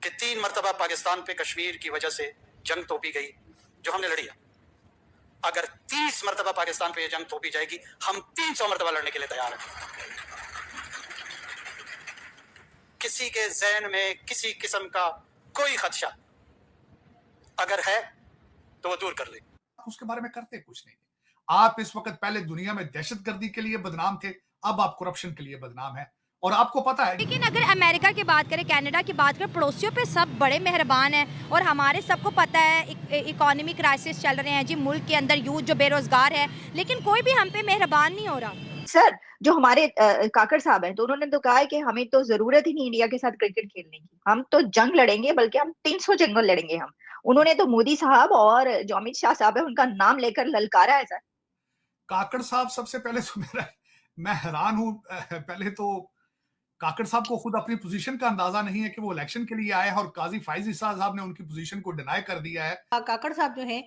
कि 3 मरतबा पाकिस्तान पे कश्मीर की वजह से जंग तोपी गई जो हमने लड़ी है। अगर 30 मरतबा पाकिस्तान पे ये जंग तोपी जाएगी, हम 300 मरतबा लड़ने के लिए तैयार हैं। किसी के ज़हन में किसी किस्म का कोई खदशा अगर है तो वो दूर कर ले। उसके बारे में करते कुछ नहीं। आप इस वक्त पहले दुनिया में दहशतगर्दी के लिए बदनाम थे, अब आप करप्शन के लिए बदनाम है। और आपको पता है, लेकिन अगर अमेरिका की बात करें, कनाडा की बात करें, पड़ोसियों पे सब बड़े मेहरबान हैं और हमारे सबको पता है इकोनॉमी क्राइसिस चल रहे हैं जी, मुल्क के अंदर यूथ जो बेरोजगार है, लेकिन कोई भी हम पे मेहरबान नहीं हो रहा। सर, जो हमारे काकड़ साहब हैं, तो उन्होंने तो कहा है कि हमें तो जरूरत ही नहीं इंडिया के साथ क्रिकेट खेलने की, हम तो जंग लड़ेंगे, बल्कि हम 300 जंग लड़ेंगे हम। उन्होंने तो मोदी साहब और जो अमित शाह साहब है उनका नाम लेकर ललकारा है सर। काकड़ साहब सबसे पहले तो मैं हैरान हूं। पहले तो काकड़ साहब को खुद अपनी पोजीशन का अंदाजा नहीं है कि वो इलेक्शन के लिए आए हैं, और काजी फाइज ईसा साहब ने उनकी पोजीशन को डिनाई कर दिया है। काकड़ साहब जो हैं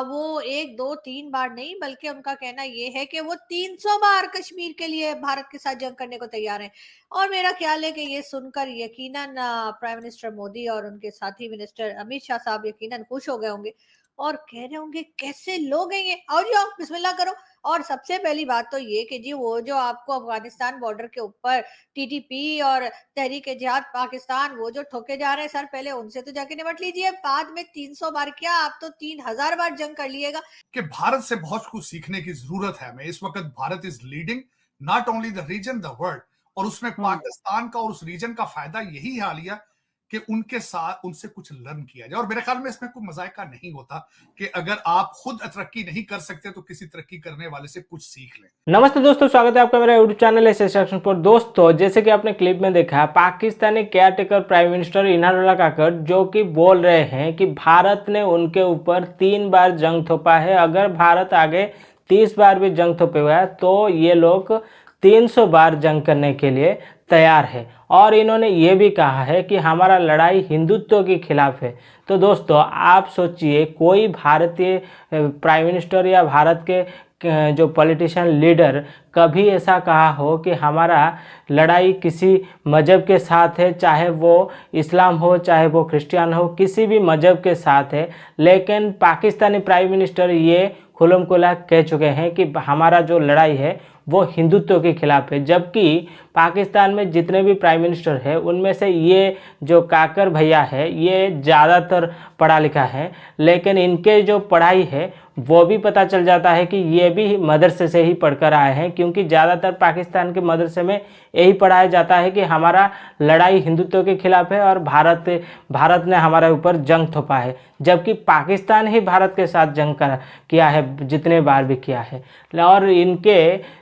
वो 1 2 3 बार नहीं, बल्कि उनका कहना ये है कि वो 300 बार कश्मीर के लिए भारत के साथ जंग करने को तैयार हैं। और मेरा ख्याल है कि ये सुनकर यकीनन प्राइम मिनिस्टर मोदी और उनके साथी मिनिस्टर अमित शाह साहब यकीनन खुश हो गए होंगे और कह रहे होंगे कैसे लोग हैं ये, आओ जी आओ बिस्मिल्लाह करो। और सबसे पहली बात तो ये कि जी वो जो आपको अफगानिस्तान बॉर्डर के ऊपर टीटीपी और तहरीक जिहाद पाकिस्तान वो जो ठोके जा रहे हैं सर, पहले उनसे तो जाके निपट लीजिए, बाद में 300 बार क्या, आप तो 3000 बार जंग कर लिएगा। कि भारत से बहुत कुछ सीखने की जरूरत है हमें। इस वक्त Bharat is leading not only the region, the world. और उसमें पाकिस्तान का और उस रीजन का फायदा यही है आलिया कि उनके साथ उनसे कुछ लर्न किया जाए। और मेरे ख्याल में इसमें कोई मजायका नहीं होता कि अगर आप खुद तरक्की नहीं कर सकते तो किसी तरक्की करने वाले से कुछ सीख लें। नमस्ते दोस्तों, स्वागत है आपका मेरा यूट्यूब चैनल सेक्शन पर। दोस्तों, जैसे कि आपने क्लिप में देखा, Pakistani caretaker prime minister Inamullah Kakar जो कि बोल रहे हैं कि भारत ने उनके ऊपर 3 बार जंग थोपा है, अगर भारत आगे 30 बार भी जंग थोपेगा तो ये लोग 300 बार जंग करने के लिए तैयार है। और इन्होंने ये भी कहा है कि हमारा लड़ाई हिंदुत्व के खिलाफ है। तो दोस्तों, आप सोचिए, कोई भारतीय प्राइम मिनिस्टर या भारत के जो पॉलिटिशियन लीडर कभी ऐसा कहा हो कि हमारा लड़ाई किसी मज़हब के साथ है, चाहे वो इस्लाम हो चाहे वो क्रिश्चियन हो, किसी भी मज़हब के साथ है। लेकिन पाकिस्तानी प्राइम मिनिस्टर ये खुल्लम खुल्ला कह चुके हैं कि हमारा जो लड़ाई है वो हिंदुत्व के खिलाफ है। जबकि पाकिस्तान में जितने भी प्राइम मिनिस्टर है उनमें से ये जो काकर भैया है ये ज़्यादातर पढ़ा लिखा है, लेकिन इनके जो पढ़ाई है वो भी पता चल जाता है कि ये भी मदरसे से ही पढ़कर आए हैं, क्योंकि ज़्यादातर पाकिस्तान के मदरसे में यही पढ़ाया जाता है कि हमारा लड़ाई हिंदुत्व के खिलाफ है और भारत ने हमारे ऊपर जंग थोपा है। जबकि पाकिस्तान ही भारत के साथ जंग किया है, जितने बार भी किया है। और इनके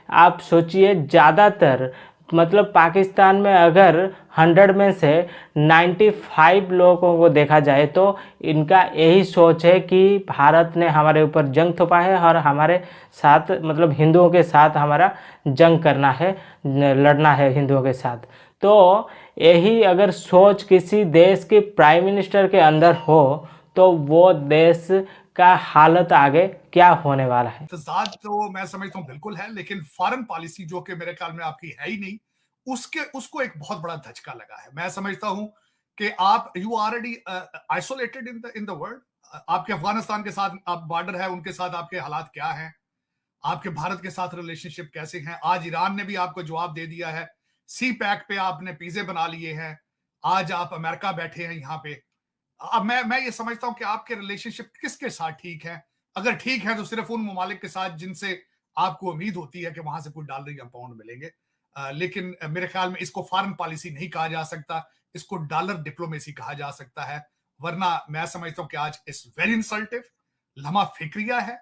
आप सोचिए, ज़्यादातर मतलब पाकिस्तान में अगर 100 में से 95 लोगों को देखा जाए तो इनका यही सोच है कि भारत ने हमारे ऊपर जंग थोपा है और हमारे साथ मतलब हिंदुओं के साथ हमारा जंग करना है, लड़ना है हिंदुओं के साथ। तो यही अगर सोच किसी देश के प्राइम मिनिस्टर के अंदर हो तो वो देश का हालत आगे क्या होने वाला है। तजाद तो मैं समझता हूँ बिल्कुल है, लेकिन फॉरेन पॉलिसी जो कि मेरे ख्याल में आपकी है ही नहीं, उसको एक बहुत बड़ा धचका लगा है। मैं समझता हूं कि आप you already isolated in the world. आपके अफगानिस्तान के साथ आप बॉर्डर है, उनके साथ आपके हालात क्या हैं, आपके भारत के साथ रिलेशनशिप कैसे हैं। आज ईरान ने भी आपको जवाब दे दिया है, सी पैक पे आपने पिज़्ज़े बना लिए हैं, आज आप अमेरिका बैठे हैं यहाँ पे। अब मैं ये समझता हूं कि आपके रिलेशनशिप किसके साथ ठीक है। अगर ठीक है तो सिर्फ उन ममालिक के साथ जिनसे आपको उम्मीद होती है कि वहां से कोई डॉलर या पाउंड मिलेंगे। लेकिन मेरे ख्याल में इसको फॉरेन पॉलिसी नहीं कहा जा सकता, इसको डॉलर डिप्लोमेसी कहा जा सकता है। वरना मैं समझता हूं कि आज इस वेरी इंसल्टिव, लम्हा फिक्रिया है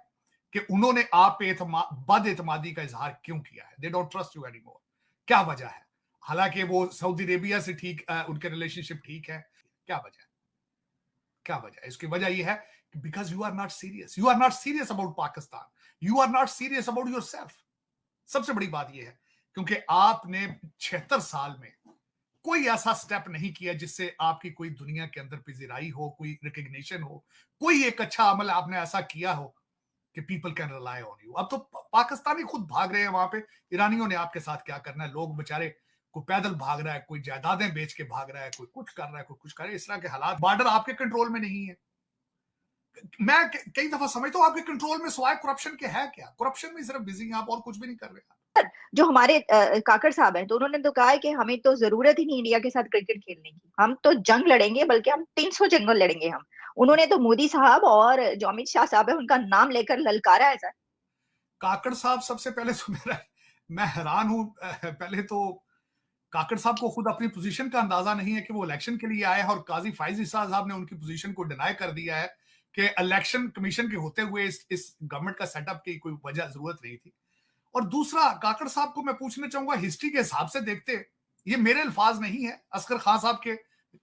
कि उन्होंने आप पे बद एतमादी का इजहार क्यों किया है। They don't trust you anymore. क्या वजह है? हालांकि वो सऊदी अरेबिया से ठीक उनके रिलेशनशिप ठीक है। क्या वजह है? क्या वजह है? इसकी वजह यह है कि because you are not serious, you are not serious about Pakistan, you are not serious about yourself. सबसे बड़ी बात यह है क्योंकि आपने 76 साल में कोई ऐसा स्टेप नहीं किया जिससे आपकी कोई दुनिया के अंदर पिज़िराई हो, कोई रिकग्निशन हो, कोई एक अच्छा अमल आपने ऐसा किया हो कि people can rely on you. अब तो पाकिस्तानी खुद भाग रहे हैं वहां पे, ईरानियों ने आपके साथ क्या करना है। लोग बेचारे कोई पैदल भाग रहा है, कोई जायदादें बेच के भाग रहा है, कोई कुछ कर रहा है, कोई कुछ कर रहा है। इस तरह के हालात, बॉर्डर आपके कंट्रोल में नहीं है। मैं कई दफा समझता हूं आपके कंट्रोल में सिवाय करप्शन के है क्या? करप्शन में सिर्फ बिजी हैं आप, और कुछ भी नहीं कर रहे। जो हमारे काकड़ साहब हैं, तो उन्होंने तो कहा है कि हमें तो जरूरत ही नहीं इंडिया के साथ क्रिकेट खेलने की, हम तो जंग लड़ेंगे, बल्कि हम 300 जंग लड़ेंगे हम। उन्होंने तो मोदी साहब और जो अमित शाह साहब है उनका नाम लेकर ललकारा है सर। काकड़ साहब, सबसे पहले तो मैं हैरान हूं। पहले तो काकड़ साहब को खुद अपनी पोजीशन का अंदाजा नहीं है कि वो इलेक्शन के लिए आए हैं, और काजी फाइज ईसा साहब ने उनकी पोजीशन को डिनाई कर दिया है कि इलेक्शन कमीशन के होते हुए इस गवर्नमेंट का सेटअप की कोई वजह जरूरत नहीं थी। और दूसरा, काकड़ साहब को मैं पूछना चाहूंगा, हिस्ट्री के हिसाब से देखते, ये मेरे अल्फाज नहीं है, असगर खान साहब के,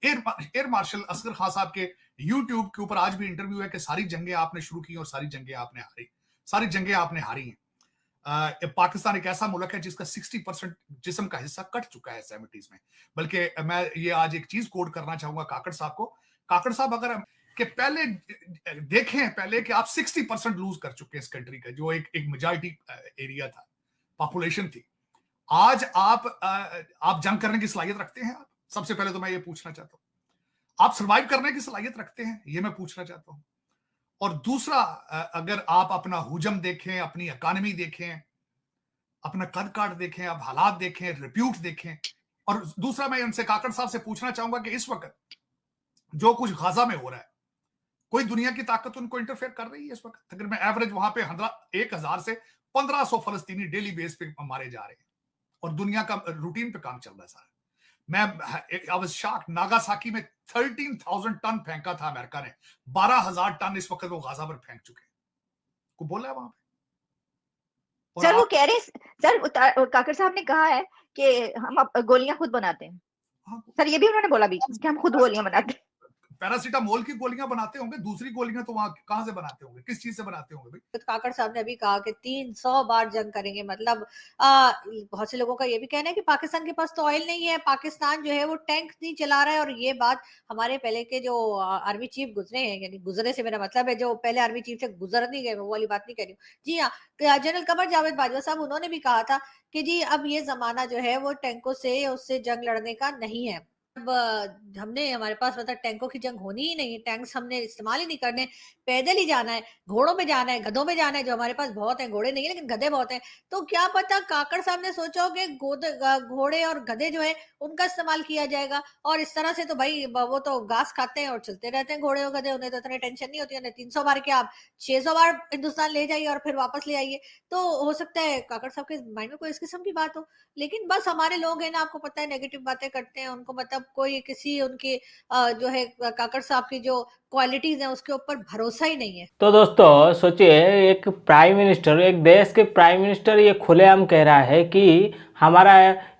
एयर मार्शल असगर खान साहब के यूट्यूब के ऊपर आज भी इंटरव्यू है कि सारी जंगें आपने शुरू की और सारी जंगें आपने हारी, सारी जंगें आपने हारी हैं। पाकिस्तान एक ऐसा मुल्क है जिसका 60% जिस्म का हिस्सा कट चुका है 70s में। बल्कि मैं ये आज एक चीज कोट करना चाहूंगा काकड़ साहब को। काकड़ साहब, अगर कि पहले देखें पहले कि आप 60% लूज कर चुके हैं इस कंट्री का, जो एक मेजॉरिटी एरिया था, पॉपुलेशन थी। आज आप जंग करने की सलाहियत रखते हैं? आप, सबसे पहले तो मैं ये पूछना चाहता हूं, आप सर्वाइव करने की सलाहियत रखते हैं? ये मैं पूछना चाहता हूं। और दूसरा, अगर आप अपना हुजम देखें, अपनी इकॉनमी देखें, अपना कद काट देखें, आप हालात देखें, रिप्यूट देखें, और दूसरा मैं उनसे, काकड़ साहब से पूछना चाहूंगा कि इस वक्त जो कुछ गाजा में हो रहा है, कोई दुनिया की ताकत उनको इंटरफेयर कर रही है इस वक्त? तकरीबन एवरेज वहां पे 1000 से 1500 फलस्तीनी डेली बेस पे मारे जा रहे हैं, और दुनिया का रूटीन पे काम चल रहा है सारा। आई वाज शॉक्ड, नागासाकी में 13,000 टन फेंका था अमेरिका ने, 12,000 टन इस वक्त वो गाजा पर फेंक चुके हैं। को बोला है वहां पे? सर वो कह रहे सर, काकड़ साहब ने कहा है कि हम गोलियां खुद बनाते हैं। सर ये भी उन्होंने बोला बीच में कि हम खुद गोलियां बनाते हैं। पैरासीटामोल की गोलियां बनाते होंगे, दूसरी गोलियां तो वहां कहां से बनाते होंगे, किस चीज से बनाते होंगे भाई? तो काकड़ साहब ने अभी कहा कि 300 बार जंग करेंगे, मतलब बहुत से लोगों का ये भी कहना है कि पाकिस्तान के पास तो ऑयल नहीं है, पाकिस्तान जो है वो टैंक नहीं चला रहा है। और ये बात हमारे पहले के जो आर्मी चीफ गुजरे हैं, यानी गुजरे से मेरा मतलब है जो पहले आर्मी चीफ थे गुजर नहीं गए, वो वाली बात नहीं कह रही हूँ। जी हाँ, जनरल कमर जावेद बाजवा साहब, उन्होंने भी कहा था कि जी अब ये जमाना जो है वो टैंकों से उससे जंग लड़ने का नहीं है। अब हमने, हमारे पास मतलब टैंकों की जंग होनी ही नहीं है, टैंक्स हमने इस्तेमाल ही नहीं करने, पैदल ही जाना है, घोड़ों में जाना है, गधों में जाना है, जो हमारे पास बहुत है, घोड़े नहीं है लेकिन गधे बहुत हैं। तो क्या पता काकड़ साहब ने सोचा हो कि घोड़े और गधे जो है उनका इस्तेमाल किया जाएगा, और इस तरह से तो भाई वो तो घास खाते हैं और चलते रहते हैं घोड़े और गधे, उन्हें तो इतनी टेंशन नहीं होती है। 300 बार क्या, आप 600 बार हिंदुस्तान ले जाइए और फिर वापस ले आइए। तो हो सकता है काकड़ साहब के माइंड में कोई इस किस्म की बात हो, लेकिन बस हमारे लोग हैं ना, आपको पता है, नेगेटिव बातें करते हैं, उनको मतलब कोई किसी उनके जो है काकड़ साहब की जो क्वालिटीज हैं उसके ऊपर भरोसा ही नहीं है। तो दोस्तों सोचिए, एक प्राइम मिनिस्टर, एक देश के प्राइम मिनिस्टर ये खुलेआम कह रहा है कि हमारा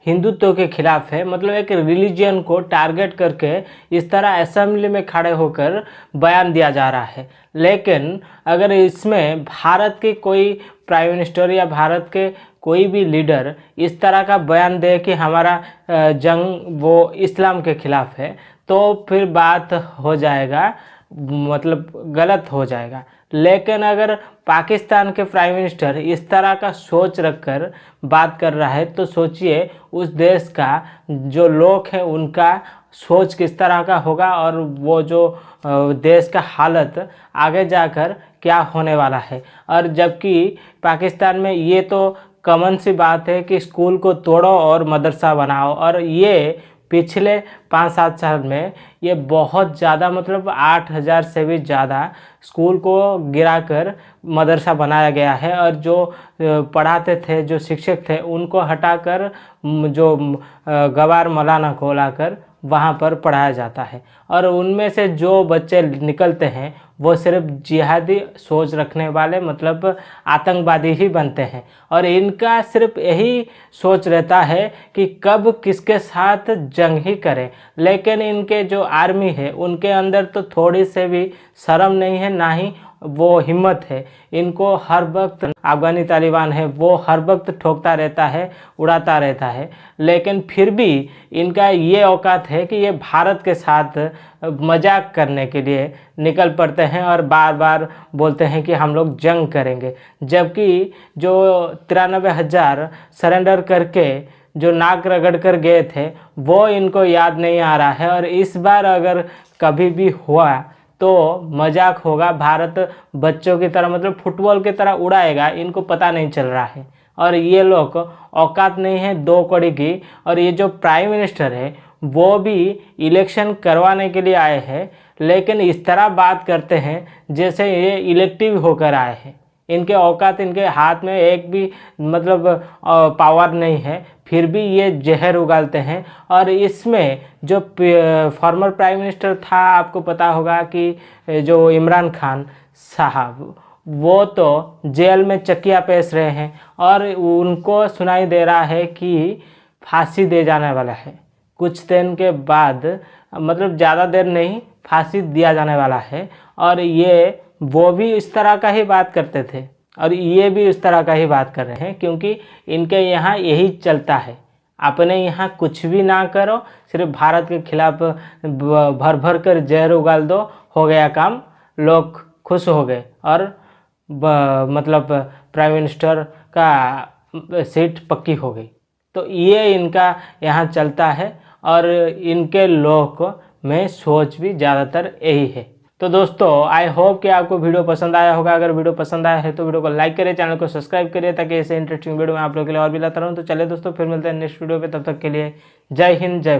हिंदुत्व के खिलाफ है, मतलब एक रिलीजन को टारगेट करके इस तरह असेंबली में खड़े होकर बयान दिया जा रहा है। लेकिन अगर इसमें भारत के कोई प्राइम मिनिस्टर या भारत के कोई भी लीडर इस तरह का बयान दे कि हमारा जंग वो इस्लाम के खिलाफ है, तो फिर बात हो जाएगा, मतलब गलत हो जाएगा। लेकिन अगर पाकिस्तान के प्राइम मिनिस्टर इस तरह का सोच रखकर बात कर रहा है, तो सोचिए उस देश का जो लोग हैं उनका सोच किस तरह का होगा, और वो जो देश का हालत आगे जाकर क्या होने वाला है। और जबकि पाकिस्तान में ये तो कॉमन सी बात है कि स्कूल को तोड़ो और मदरसा बनाओ, और ये पिछले 5-7 साल में ये बहुत ज़्यादा, मतलब 8,000 से भी ज़्यादा स्कूल को गिराकर मदरसा बनाया गया है। और जो पढ़ाते थे, जो शिक्षक थे, उनको हटाकर जो गवार मौलाना को लाकर वहाँ पर पढ़ाया जाता है। और उनमें से जो बच्चे निकलते हैं वो सिर्फ जिहादी सोच रखने वाले, मतलब आतंकवादी ही बनते हैं। और इनका सिर्फ यही सोच रहता है कि कब किसके साथ जंग ही करें। लेकिन इनके जो आर्मी है उनके अंदर तो थोड़ी से भी शर्म नहीं है, ना ही वो हिम्मत है। इनको हर वक्त अफगानी तालिबान है वो हर वक्त ठोकता रहता है, उड़ाता रहता है, लेकिन फिर भी इनका ये औकात है कि ये भारत के साथ मजाक करने के लिए निकल पड़ते हैं और बार बार बोलते हैं कि हम लोग जंग करेंगे। जबकि जो 93,000 सरेंडर करके जो नाक रगड़ कर गए थे वो इनको याद नहीं आ रहा है। और इस बार अगर कभी भी हुआ तो मजाक होगा, भारत बच्चों की तरह मतलब फुटबॉल की तरह उड़ाएगा, इनको पता नहीं चल रहा है। और ये लोग औकात नहीं है 2 कौड़ी की। और ये जो प्राइम मिनिस्टर है वो भी इलेक्शन करवाने के लिए आए हैं, लेकिन इस तरह बात करते हैं जैसे ये इलेक्टिव होकर आए हैं। इनके औकात, इनके हाथ में एक भी मतलब पावर नहीं है, फिर भी ये जहर उगालते हैं। और इसमें जो फॉर्मर प्राइम मिनिस्टर था, आपको पता होगा कि जो इमरान खान साहब, वो तो जेल में चकिया पेश रहे हैं और उनको सुनाई दे रहा है कि फांसी दे जाने वाला है कुछ दिन के बाद, मतलब ज़्यादा देर नहीं, फांसी दिया जाने वाला है। और ये वो भी इस तरह का ही बात करते थे और ये भी इस तरह का ही बात कर रहे हैं, क्योंकि इनके यहाँ यही चलता है, अपने यहाँ कुछ भी ना करो, सिर्फ भारत के खिलाफ भर भर कर जहर उगाल दो, हो गया काम, लोग खुश हो गए और मतलब प्राइम मिनिस्टर का सीट पक्की हो गई। तो ये इनका यहाँ चलता है और इनके लोग में सोच भी ज़्यादातर यही है। तो दोस्तों आई होप कि आपको वीडियो पसंद आया होगा। अगर वीडियो पसंद आया है तो वीडियो को लाइक करिए, चैनल को सब्सक्राइब करिए, ताकि ऐसे इंटरेस्टिंग वीडियो मैं आप लोगों के लिए और भी लाता रहूँ। तो चलिए दोस्तों, फिर मिलते हैं नेक्स्ट वीडियो पे, तब तक के लिए जय हिंद, जय भारत।